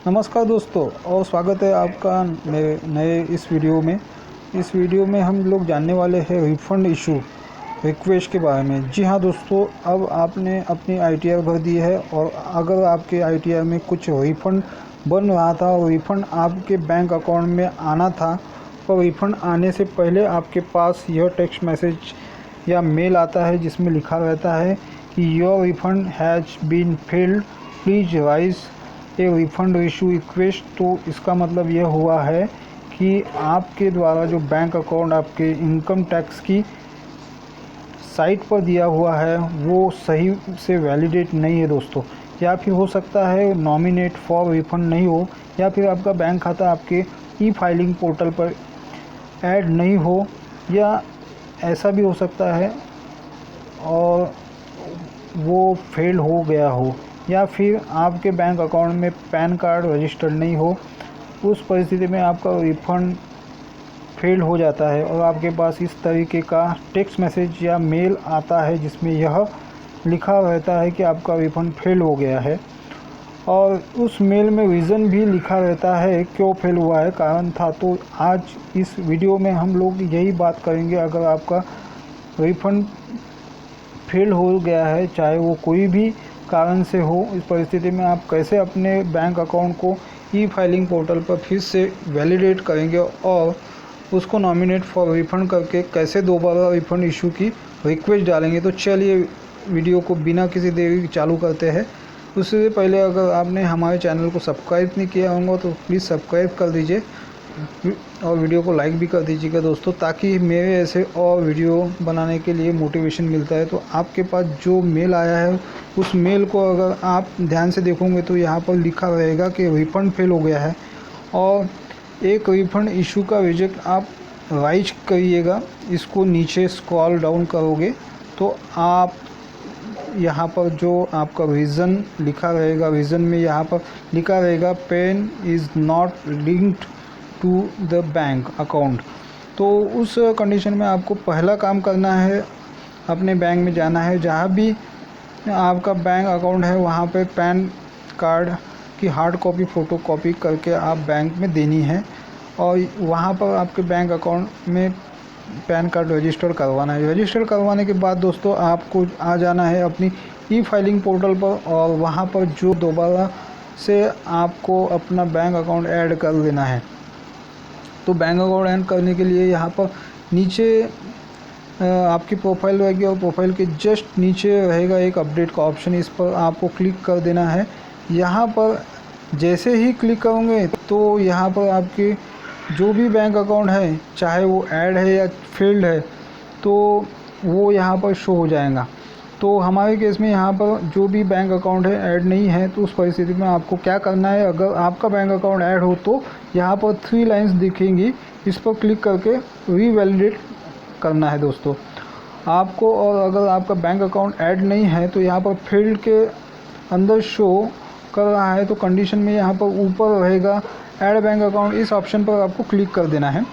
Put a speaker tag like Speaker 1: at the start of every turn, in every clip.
Speaker 1: नमस्कार दोस्तों, और स्वागत है आपका मेरे नए इस वीडियो में। इस वीडियो में हम लोग जानने वाले हैं रिफ़ंड इशू रिक्वेस्ट के बारे में। जी हाँ दोस्तों, अब आपने अपनी आईटीआर भर दी है और अगर आपके आईटीआर में कुछ रिफ़ंड बन रहा था और रिफ़ंड आपके बैंक अकाउंट में आना था, और रिफ़ंड आने से पहले आपके पास यह टेक्स्ट मैसेज या मेल आता है जिसमें लिखा रहता है कि your refund has been failed, please raise a refund issue request. तो इसका मतलब यह हुआ है कि आपके द्वारा जो बैंक अकाउंट आपके इनकम टैक्स की साइट पर दिया हुआ है वो सही से वैलिडेट नहीं है दोस्तों, या फिर हो सकता है नॉमिनेट फॉर रिफ़ंड नहीं हो, या फिर आपका बैंक खाता आपके ई फाइलिंग पोर्टल पर ऐड नहीं हो, या ऐसा भी हो सकता है और वो फेल हो गया हो, या फिर आपके बैंक अकाउंट में पैन कार्ड रजिस्टर्ड नहीं हो। उस परिस्थिति में आपका रिफ़ंड फेल हो जाता है और आपके पास इस तरीके का टेक्स्ट मैसेज या मेल आता है जिसमें यह लिखा रहता है कि आपका रिफ़ंड फेल हो गया है, और उस मेल में रीज़न भी लिखा रहता है क्यों फेल हुआ है, कारण था। तो आज इस वीडियो में हम लोग यही बात करेंगे, अगर आपका रिफ़ंड फेल हो गया है, चाहे वो कोई भी कारण से हो, इस परिस्थिति में आप कैसे अपने बैंक अकाउंट को ई फाइलिंग पोर्टल पर फिर से वैलिडेट करेंगे और उसको नॉमिनेट फॉर रिफ़ंड करके कैसे दोबारा रिफ़ंड इशू की रिक्वेस्ट डालेंगे। तो चलिए वीडियो को बिना किसी देरी चालू करते हैं। उससे पहले अगर आपने हमारे चैनल को सब्सक्राइब नहीं किया होगा तो प्लीज़ सब्सक्राइब कर दीजिए और वीडियो को लाइक भी कर दीजिएगा दोस्तों, ताकि मेरे ऐसे और वीडियो बनाने के लिए मोटिवेशन मिलता है। तो आपके पास जो मेल आया है उस मेल को अगर आप ध्यान से देखोगे तो यहाँ पर लिखा रहेगा कि रिफ़ंड फेल हो गया है, और एक रिफ़ंड इशू का रिजेक्ट आप राइज करिएगा। इसको नीचे स्क्रॉल डाउन करोगे तो आप यहाँ पर जो आपका रीज़न लिखा रहेगा, रीज़न में यहाँ पर लिखा रहेगा PAN is not linked to the bank account. तो उस कंडीशन में आपको पहला काम करना है, अपने बैंक में जाना है, जहाँ भी आपका बैंक अकाउंट है वहाँ पे पैन कार्ड की हार्ड कॉपी फ़ोटो कॉपी करके आप बैंक में देनी है, और वहाँ पर आपके बैंक अकाउंट में पैन कार्ड रजिस्टर करवाना है। रजिस्टर करवाने के बाद दोस्तों आपको आ जाना है अपनी ई फाइलिंग पोर्टल पर, और वहाँ पर जो दोबारा से आपको अपना बैंक अकाउंट ऐड कर देना है। तो बैंक अकाउंट ऐड करने के लिए यहाँ पर नीचे आपकी प्रोफाइल रहेगी और प्रोफाइल के जस्ट नीचे रहेगा एक अपडेट का ऑप्शन, इस पर आपको क्लिक कर देना है। यहाँ पर जैसे ही क्लिक करोगे तो यहाँ पर आपके जो भी बैंक अकाउंट है, चाहे वो ऐड है या फेल्ड है, तो वो यहाँ पर शो हो जाएगा। तो हमारे केस में यहाँ पर जो भी बैंक अकाउंट है ऐड नहीं है, तो उस परिस्थिति में आपको क्या करना है, अगर आपका बैंक अकाउंट ऐड हो तो यहाँ पर 3 लाइंस दिखेंगी, इस पर क्लिक करके रीवैलिडेट करना है दोस्तों आपको। और अगर आपका बैंक अकाउंट ऐड नहीं है तो यहाँ पर फील्ड के अंदर शो कर रहा है, तो कंडीशन में यहाँ पर ऊपर रहेगा ऐड बैंक अकाउंट, इस ऑप्शन पर आपको क्लिक कर देना है।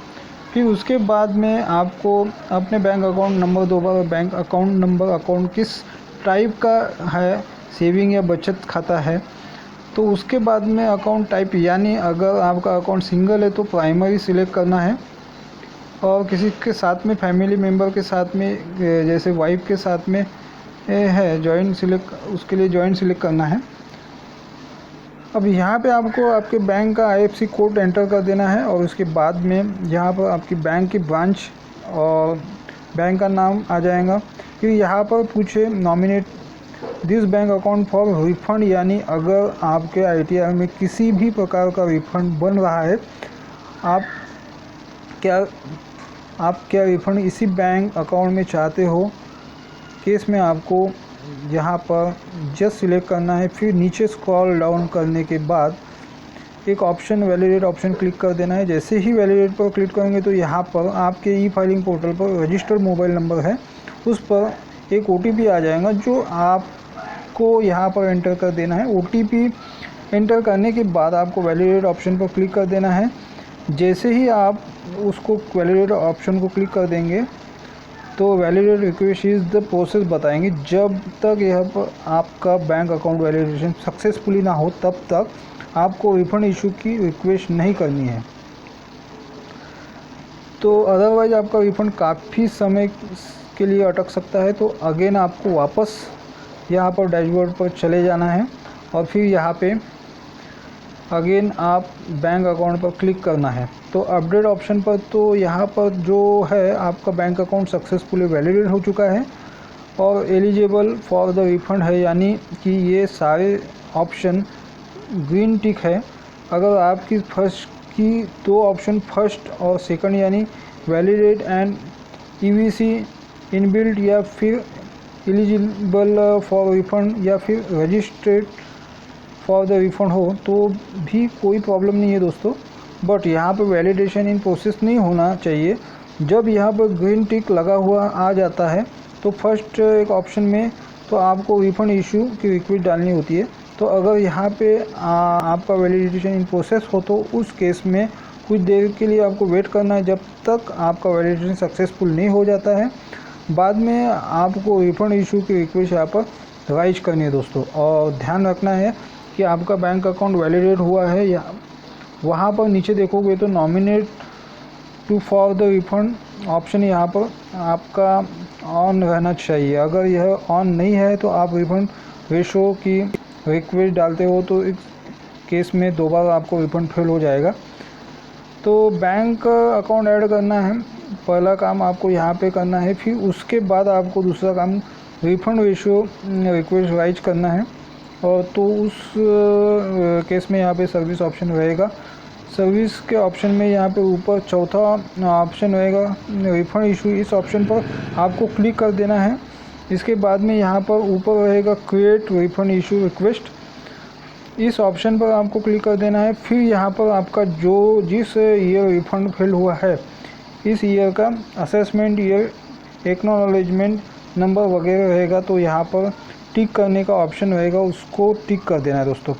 Speaker 1: फिर उसके बाद में आपको अपने बैंक अकाउंट नंबर, दोबारा बैंक अकाउंट नंबर, अकाउंट किस टाइप का है, सेविंग या बचत खाता है, तो उसके बाद में अकाउंट टाइप, यानी अगर आपका अकाउंट सिंगल है तो प्राइमरी सिलेक्ट करना है, और किसी के साथ में फैमिली मेम्बर के साथ में जैसे वाइफ के साथ में है जॉइंट सिलेक्ट, उसके लिए जॉइंट सिलेक्ट करना है। अब यहाँ पे आपको आपके बैंक का IFSC कोड एंटर कर देना है, और उसके बाद में यहाँ पर आपकी बैंक की ब्रांच और बैंक का नाम आ जाएगा। फिर यहाँ पर पूछे nominate this bank account for refund, यानी अगर आपके ITR में किसी भी प्रकार का रिफ़ंड बन रहा है, आप क्या रिफ़ंड इसी बैंक अकाउंट में चाहते हो, केस में आपको यहाँ पर जस्ट सिलेक्ट करना है। फिर नीचे स्क्रॉल डाउन करने के बाद एक ऑप्शन वैलिडेट ऑप्शन क्लिक कर देना है। जैसे ही वैलिडेट पर क्लिक करेंगे तो यहाँ पर आपके ई फाइलिंग पोर्टल पर रजिस्टर्ड मोबाइल नंबर है, उस पर एक OTP आ जाएगा जो आपको यहाँ पर एंटर कर देना है। OTP एंटर करने के बाद आपको वैलिडेट ऑप्शन पर क्लिक कर देना है। जैसे ही आप उसको वैलिडेट ऑप्शन को क्लिक कर देंगे तो validate request is the process बताएंगे। जब तक यह पर आपका बैंक अकाउंट वैलिडेशन सक्सेसफुली ना हो तब तक आपको रिफ़ंड इशू की रिक्वेस्ट नहीं करनी है। तो अदरवाइज़ आपका रिफ़ंड काफ़ी समय के लिए अटक सकता है। तो अगेन आपको वापस यहाँ पर डैशबोर्ड पर चले जाना है और फिर यहाँ पे अगेन आप बैंक अकाउंट पर क्लिक करना है। तो अपडेट ऑप्शन पर तो यहाँ पर जो है आपका बैंक अकाउंट सक्सेसफुली वैलिडेट हो चुका है और एलिजिबल फॉर द रिफ़ंड है, यानी कि ये सारे ऑप्शन ग्रीन टिक है। अगर आपकी फर्स्ट की दो ऑप्शन फर्स्ट और सेकंड यानी वैलिडेट एंड ईवीसी इनबिल्ट या फिर एलिजिबल फॉर रिफ़ंड या फिर रजिस्टर्ड फॉर द रिफ़ंड हो तो भी कोई प्रॉब्लम नहीं है दोस्तों। बट यहाँ पर वैलिडेशन इन प्रोसेस नहीं होना चाहिए। जब यहाँ पर ग्रीन टिक लगा हुआ आ जाता है तो फर्स्ट एक ऑप्शन में तो आपको रिफ़ंड इशू की रिक्वेस्ट डालनी होती है। तो अगर यहाँ पे आपका वैलिडेशन इन प्रोसेस हो तो उस केस में कुछ देर के लिए आपको वेट करना है जब तक आपका वैलिडेशन सक्सेसफुल नहीं हो जाता है। बाद में आपको रिफ़ंड इशू की रिक्वेस्ट यहाँ पर राइज करनी है दोस्तों। और ध्यान रखना है कि आपका बैंक अकाउंट वैलिडेट हुआ है या वहाँ पर नीचे देखोगे तो nominate to for the refund option यहाँ पर आपका ऑन रहना चाहिए। अगर यह ऑन नहीं है तो आप रिफ़ंड रेशो की रिक्वेस्ट डालते हो तो इस केस में दोबारा आपको रिफ़ंड फेल हो जाएगा। तो बैंक अकाउंट ऐड करना है, पहला काम आपको यहाँ पे करना है। फिर उसके बाद आपको दूसरा काम रिफ़ंड रेशो रिक्वेस्ट राइज करना है। और तो उस केस में यहाँ पे सर्विस ऑप्शन रहेगा। सर्विस के ऑप्शन में यहाँ पे ऊपर चौथा ऑप्शन रहेगा रिफ़ंड इशू। इस ऑप्शन पर आपको क्लिक कर देना है। इसके बाद में यहाँ पर ऊपर रहेगा क्रिएट रिफ़ंड इशू रिक्वेस्ट। इस ऑप्शन पर आपको क्लिक कर देना है। फिर यहाँ पर आपका जो जिस ईयर रिफ़ंड फेल हुआ है इस ईयर का असेसमेंट ईयर, एक्नॉलेजमेंट नंबर वगैरह रहेगा। तो यहाँ पर टिक करने का ऑप्शन रहेगा, उसको टिक कर देना है दोस्तों।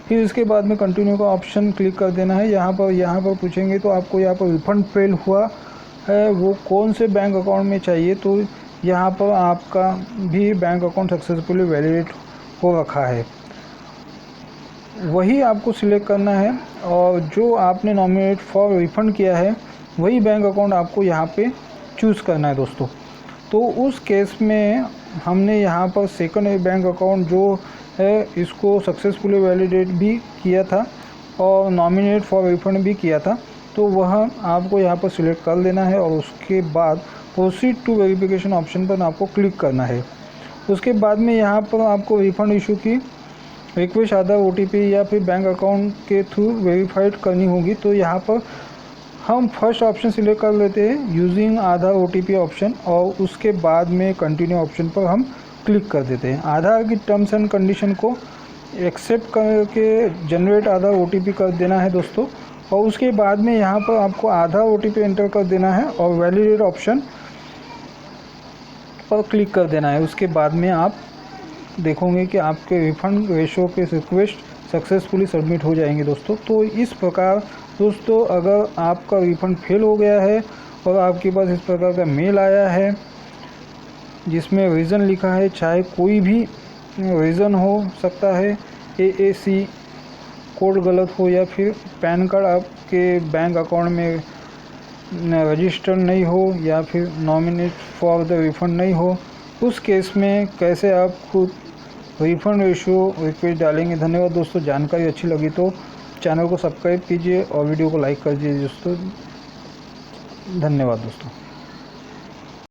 Speaker 1: फिर इसके बाद में कंटिन्यू का ऑप्शन क्लिक कर देना है। यहाँ पर पूछेंगे तो आपको यहाँ पर रिफ़ंड फेल हुआ है वो कौन से बैंक अकाउंट में चाहिए। तो यहाँ पर आपका भी बैंक अकाउंट सक्सेसफुली वैलिडेट हो रखा है, वही आपको सिलेक्ट करना है। और जो आपने नॉमिनेट फॉर रिफ़ंड किया है वही बैंक अकाउंट आपको यहाँ पे चूज़ करना है दोस्तों। तो उस केस में हमने यहाँ पर सेकंड बैंक अकाउंट जो है इसको सक्सेसफुली वैलिडेट भी किया था और नॉमिनेट फॉर रिफ़ंड भी किया था। तो वह आपको यहाँ पर सिलेक्ट कर लेना है और उसके बाद प्रोसीड टू वेरिफिकेशन ऑप्शन पर आपको क्लिक करना है। उसके बाद में यहाँ पर आपको रिफ़ंड इशू की रिक्वेस्ट आधार ओटीपी या फिर बैंक अकाउंट के थ्रू वेरीफाइड करनी होगी। तो यहाँ पर हम फर्स्ट ऑप्शन सिलेक्ट कर लेते हैं यूजिंग आधार ओटीपी ऑप्शन और उसके बाद में कंटिन्यू ऑप्शन पर हम क्लिक कर देते हैं। आधार की टर्म्स एंड कंडीशन को एक्सेप्ट करके जनरेट आधार ओटीपी कर देना है दोस्तों। और उसके बाद में यहाँ पर आपको आधार ओटीपी एंटर कर देना है और वैलिडेट ऑप्शन पर क्लिक कर देना है। उसके बाद में आप देखोगे कि आपके रिफ़ंड रेशो के रिक्वेस्ट सक्सेसफुली सबमिट हो जाएंगे दोस्तों। तो इस प्रकार दोस्तों अगर आपका रिफ़ंड फेल हो गया है और आपके पास इस प्रकार का मेल आया है जिसमें रीज़न लिखा है, चाहे कोई भी रीज़न हो सकता है, AAC कोड गलत हो या फिर पैन कार्ड आपके बैंक अकाउंट में रजिस्टर्ड नहीं हो या फिर नॉमिनेट फॉर द रिफ़ंड नहीं हो, उस केस में कैसे आप खुद रिफ़ंड रेशो रिक्वेस्ट डालेंगे। धन्यवाद दोस्तों। जानकारी अच्छी लगी तो चैनल को सब्सक्राइब कीजिए और वीडियो को लाइक कर दीजिए दोस्तों। धन्यवाद दोस्तों।